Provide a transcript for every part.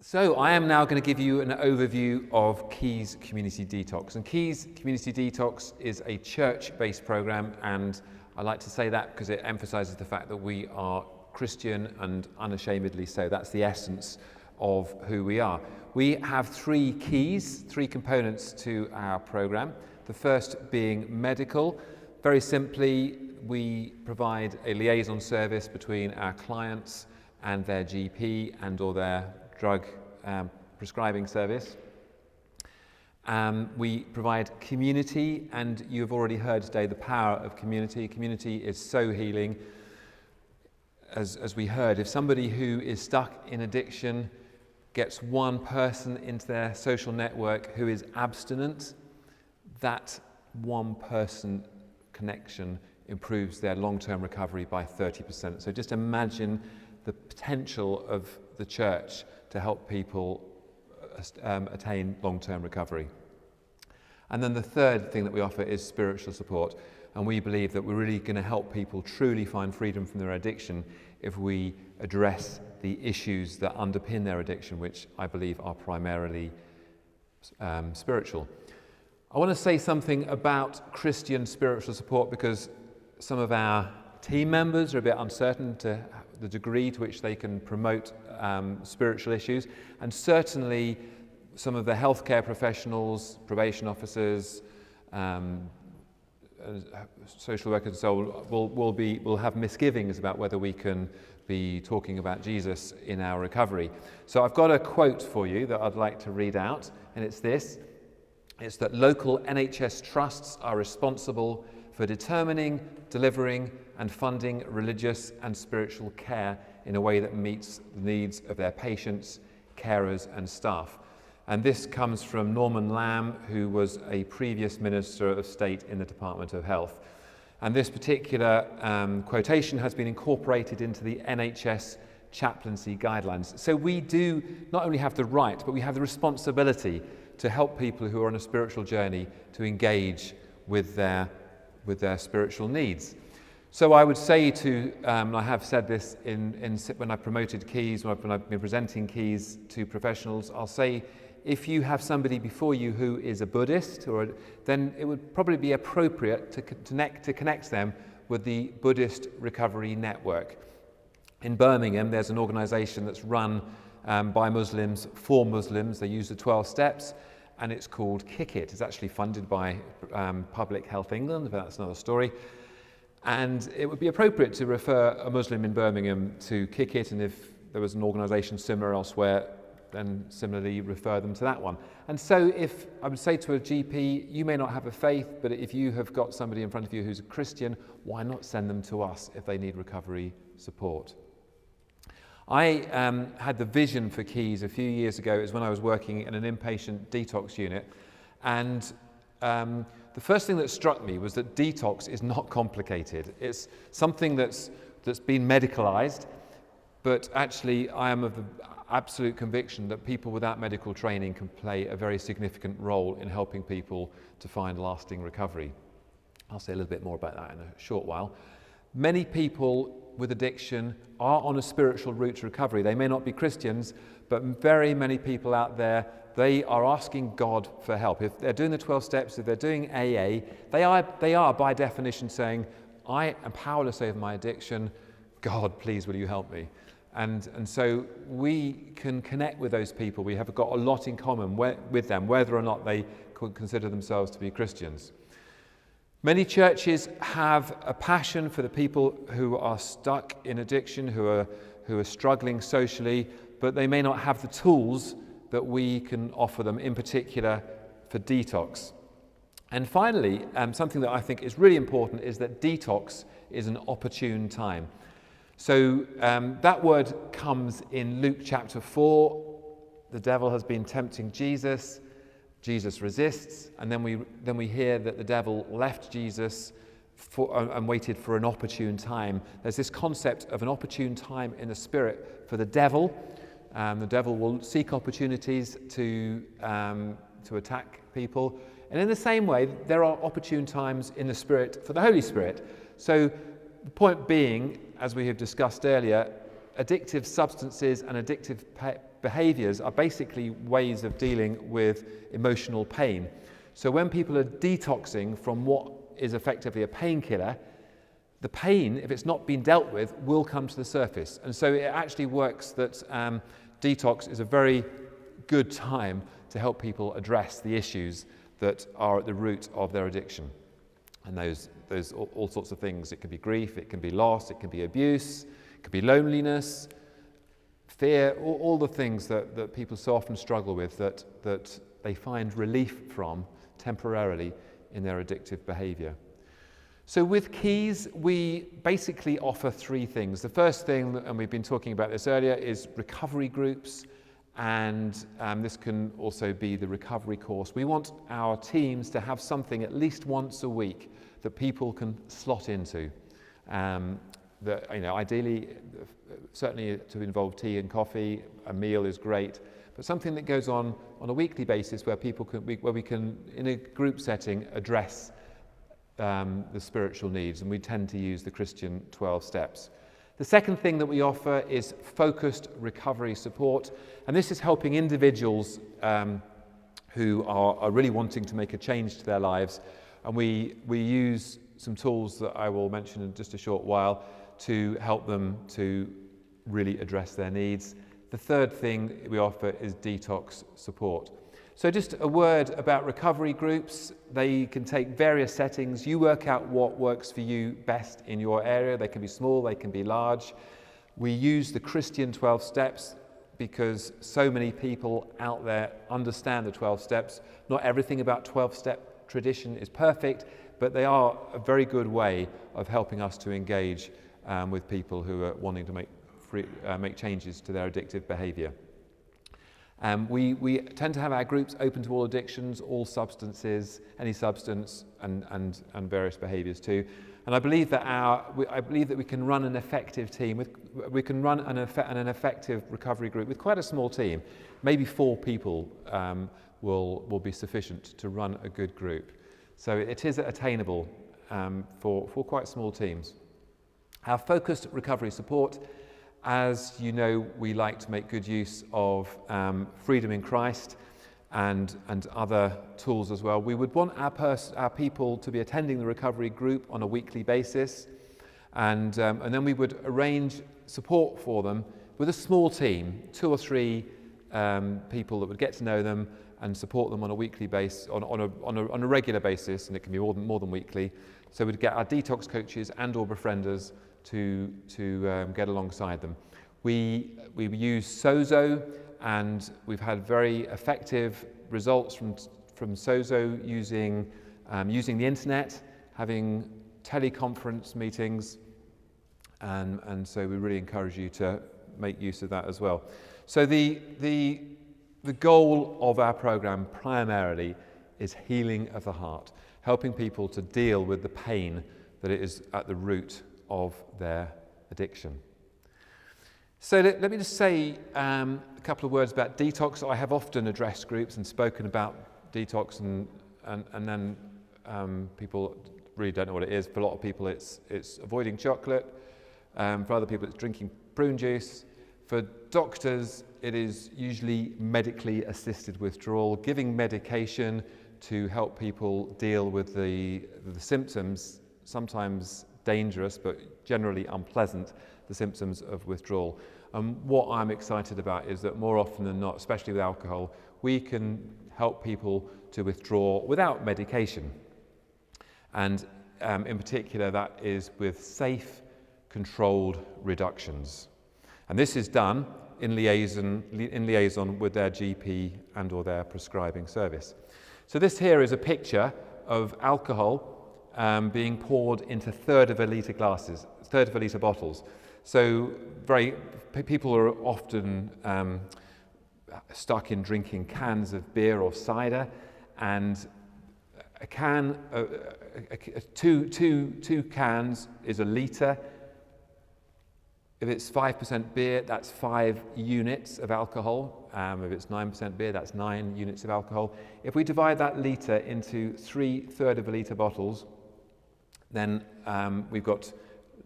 So I am now going to give you an overview of Keys Community Detox. And Keys Community Detox is a church-based program, and I like to say that because it emphasizes the fact that we are Christian and unashamedly so. That's the essence of who we are. We have three keys, three components to our program. The first being medical. Very simply, we provide a liaison service between our clients and their GP and or their drug prescribing service. We provide community, and you've already heard today the power of community. Community is so healing. As we heard, if somebody who is stuck in addiction gets one person into their social network who is abstinent, that one person connection improves their long-term recovery by 30%. So just imagine the potential of the church to help people attain long-term recovery. And then the third thing that we offer is spiritual support. And we believe that we're really going to help people truly find freedom from their addiction if we address the issues that underpin their addiction, which I believe are primarily spiritual. I want to say something about Christian spiritual support because some of our team members are a bit uncertain to the degree to which they can promote spiritual issues, and certainly some of the healthcare professionals, probation officers, social workers and so on will have misgivings about whether we can be talking about Jesus in our recovery. So I've got a quote for you that I'd like to read out, and it's this. It's that local NHS trusts are responsible for determining, delivering and funding religious and spiritual care in a way that meets the needs of their patients, carers and staff. And this comes from Norman Lamb, who was a previous Minister of State in the Department of Health. And this particular quotation has been incorporated into the NHS chaplaincy guidelines. So we do not only have the right, but we have the responsibility to help people who are on a spiritual journey to engage with their spiritual needs. So I would say to, I have said this when I promoted Keys, when I've been presenting Keys to professionals, I'll say if you have somebody before you who is a Buddhist, then it would probably be appropriate to connect them with the Buddhist Recovery Network. In Birmingham, there's an organisation that's run by Muslims for Muslims. They use the 12 steps, and it's called Kick It. It's actually funded by Public Health England, but that's another story. And it would be appropriate to refer a Muslim in Birmingham to Kick It, and if there was an organisation similar elsewhere, then similarly refer them to that one. And so if I would say to a GP, you may not have a faith, but if you have got somebody in front of you who's a Christian, why not send them to us if they need recovery support? I had the vision for Keys a few years ago. It was when I was working in an inpatient detox unit, and the first thing that struck me was that detox is not complicated. It's something that's been medicalized, but actually I am of the absolute conviction that people without medical training can play a very significant role in helping people to find lasting recovery. I'll say a little bit more about that in a short while. Many people with addiction are on a spiritual route to recovery. They may not be Christians, but very many people out there, they are asking God for help. If they're doing the 12 steps, if they're doing AA, they are by definition saying, I am powerless over my addiction. God, please, will you help me? And so we can connect with those people. We have got a lot in common with them, whether or not they could consider themselves to be Christians. Many churches have a passion for the people who are stuck in addiction, who are struggling socially, but they may not have the tools that we can offer them, in particular for detox. And finally, something that I think is really important is that detox is an opportune time. So that word comes in Luke chapter 4. The devil has been tempting Jesus. Jesus resists, and then we hear that the devil left Jesus and waited for an opportune time. There's this concept of an opportune time in the spirit for the devil. The devil will seek opportunities to attack people, and in the same way, there are opportune times in the spirit for the Holy Spirit. So the point being, as we have discussed earlier, addictive substances and addictive behaviours are basically ways of dealing with emotional pain. So when people are detoxing from what is effectively a painkiller, the pain, if it's not been dealt with, will come to the surface. And so it actually works that detox is a very good time to help people address the issues that are at the root of their addiction. And those all sorts of things. It can be grief, it can be loss, it can be abuse, it can be loneliness, fear, all the things that people so often struggle with that they find relief from temporarily in their addictive behaviour. So with Keys, we basically offer three things. The first thing, and we've been talking about this earlier, is recovery groups, and this can also be the recovery course. We want our teams to have something at least once a week that people can slot into. Ideally, certainly to involve tea and coffee, a meal is great, but something that goes on a weekly basis where we can, in a group setting, address the spiritual needs, and we tend to use the Christian 12 steps. The second thing that we offer is focused recovery support, and this is helping individuals who are really wanting to make a change to their lives, and we use some tools that I will mention in just a short while to help them to really address their needs. The third thing we offer is detox support. So just a word about recovery groups. They can take various settings. You work out what works for you best in your area. They can be small, they can be large. We use the Christian 12 steps because so many people out there understand the 12 steps. Not everything about 12-step tradition is perfect, but they are a very good way of helping us to engage with people who are wanting to make changes to their addictive behaviour. We tend to have our groups open to all addictions, all substances, any substance, and various behaviours too. And I believe that we can run an effective team. We can run an effective recovery group with quite a small team. Maybe 4 people will be sufficient to run a good group. So it is attainable for quite small teams. Our focused recovery support, as you know, we like to make good use of Freedom in Christ and other tools as well. We would want our people to be attending the recovery group on a weekly basis, and then we would arrange support for them with a small team, 2 or 3 people that would get to know them and support them on a weekly basis, on a regular basis, and it can be more than weekly. So we'd get our detox coaches and or befrienders to get alongside them. We use Sozo, and we've had very effective results from Sozo using the internet, having teleconference meetings, and so we really encourage you to make use of that as well. So the goal of our program primarily is healing of the heart, helping people to deal with the pain that is at the root of their addiction. So let me just say a couple of words about detox. I have often addressed groups and spoken about detox, and then people really don't know what it is. For a lot of people it's avoiding chocolate. For other people it's drinking prune juice. For doctors it is usually medically assisted withdrawal, giving medication to help people deal with the symptoms, sometimes dangerous but generally unpleasant, the symptoms of withdrawal. What I'm excited about is that more often than not, especially with alcohol, we can help people to withdraw without medication. And in particular, that is with safe, controlled reductions. And this is done in liaison with their GP and or their prescribing service. So this here is a picture of alcohol being poured into third of a litre bottles. So people are often stuck in drinking cans of beer or cider, and a can, two cans is a litre. If it's 5% beer, that's 5 units of alcohol. If it's 9% beer, that's 9 units of alcohol. If we divide that litre into 3 third of a litre bottles, then we've got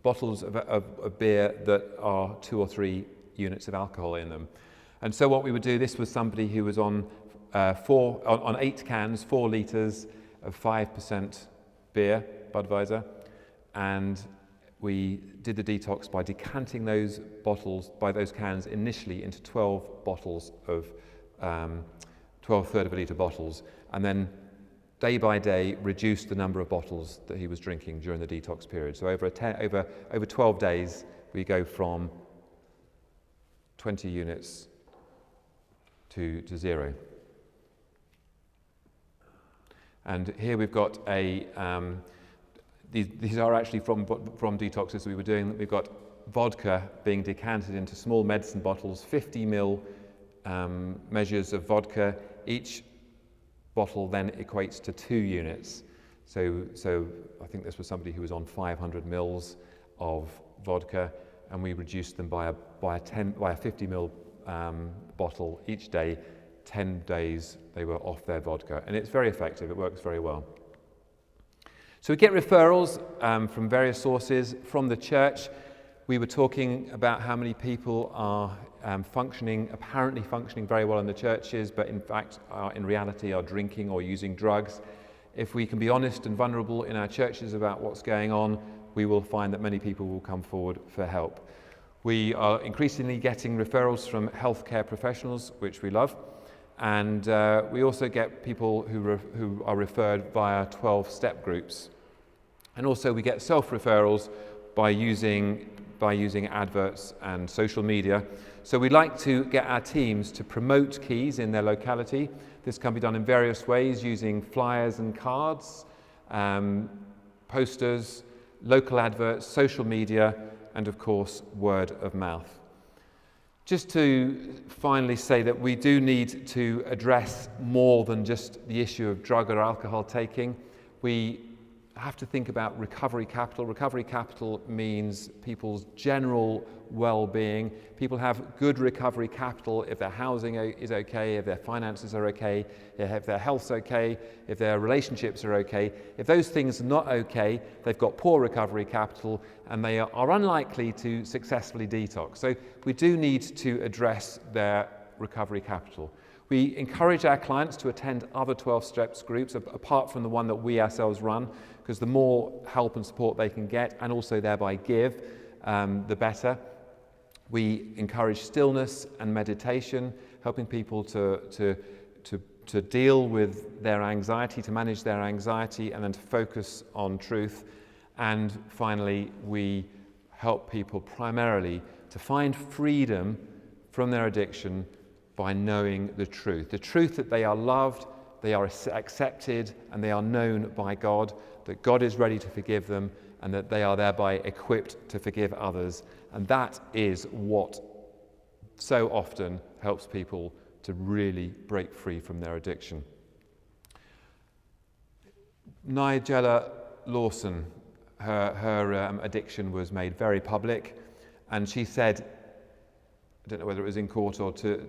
bottles of beer that are 2 or 3 units of alcohol in them. And so what we would do, this was somebody who was on 8 cans, 4 litres of 5% beer, Budweiser, and we did the detox by decanting those cans initially into 12 bottles of 12 third of a litre bottles, and then day by day reduced the number of bottles that he was drinking during the detox period. So over 12 days, we go from 20 units to 0. And here we've got these are actually from detoxes we were doing. We've got vodka being decanted into small medicine bottles, 50 ml measures of vodka. Each bottle then equates to 2 units. So I think this was somebody who was on 500 mils of vodka, and we reduced them by a 50 ml bottle each day. 10 days they were off their vodka, and it's very effective. It works very well. So we get referrals from various sources. From the church, we were talking about how many people are apparently functioning very well in the churches, but in fact, in reality, are drinking or using drugs. If we can be honest and vulnerable in our churches about what's going on, we will find that many people will come forward for help. We are increasingly getting referrals from healthcare professionals, which we love. And we also get people who are referred via 12-step groups. And also we get self-referrals by using adverts and social media. So we like to get our teams to promote Keys in their locality. This can be done in various ways, using flyers and cards, posters, local adverts, social media, and of course, word of mouth. Just to finally say that we do need to address more than just the issue of drug or alcohol taking. We have to think about recovery capital. Recovery capital means people's general well-being. People have good recovery capital if their housing is okay, if their finances are okay, if their health's okay, if their relationships are okay. If those things are not okay, they've got poor recovery capital and they are unlikely to successfully detox. So we do need to address their recovery capital. We encourage our clients to attend other 12 Steps groups apart from the one that we ourselves run, because the more help and support they can get and also thereby give, the better. We encourage stillness and meditation, helping people to deal with their anxiety, to manage their anxiety, and then to focus on truth. And finally, we help people primarily to find freedom from their addiction by knowing the truth that they are loved, they are accepted, and they are known by God, that God is ready to forgive them, and that they are thereby equipped to forgive others. And that is what so often helps people to really break free from their addiction. Nigella Lawson, her addiction was made very public, and she said, I don't know whether it was in court or to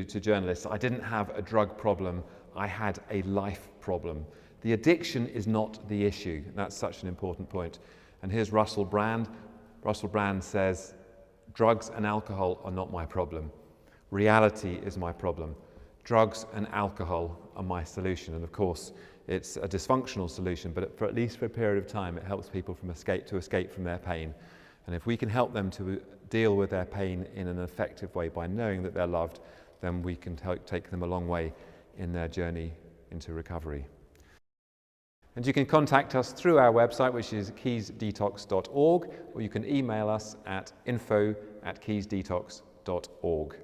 journalists, I didn't have a drug problem, I had a life problem. The addiction is not the issue. That's such an important point. And here's Russell Brand. Russell Brand says, drugs and alcohol are not my problem. Reality is my problem. Drugs and alcohol are my solution. And of course, it's a dysfunctional solution, but for at least for a period of time, it helps people to escape from their pain. And if we can help them to deal with their pain in an effective way by knowing that they're loved, then we can take them a long way in their journey into recovery. And you can contact us through our website, which is keysdetox.org, or you can email us at info@keysdetox.org.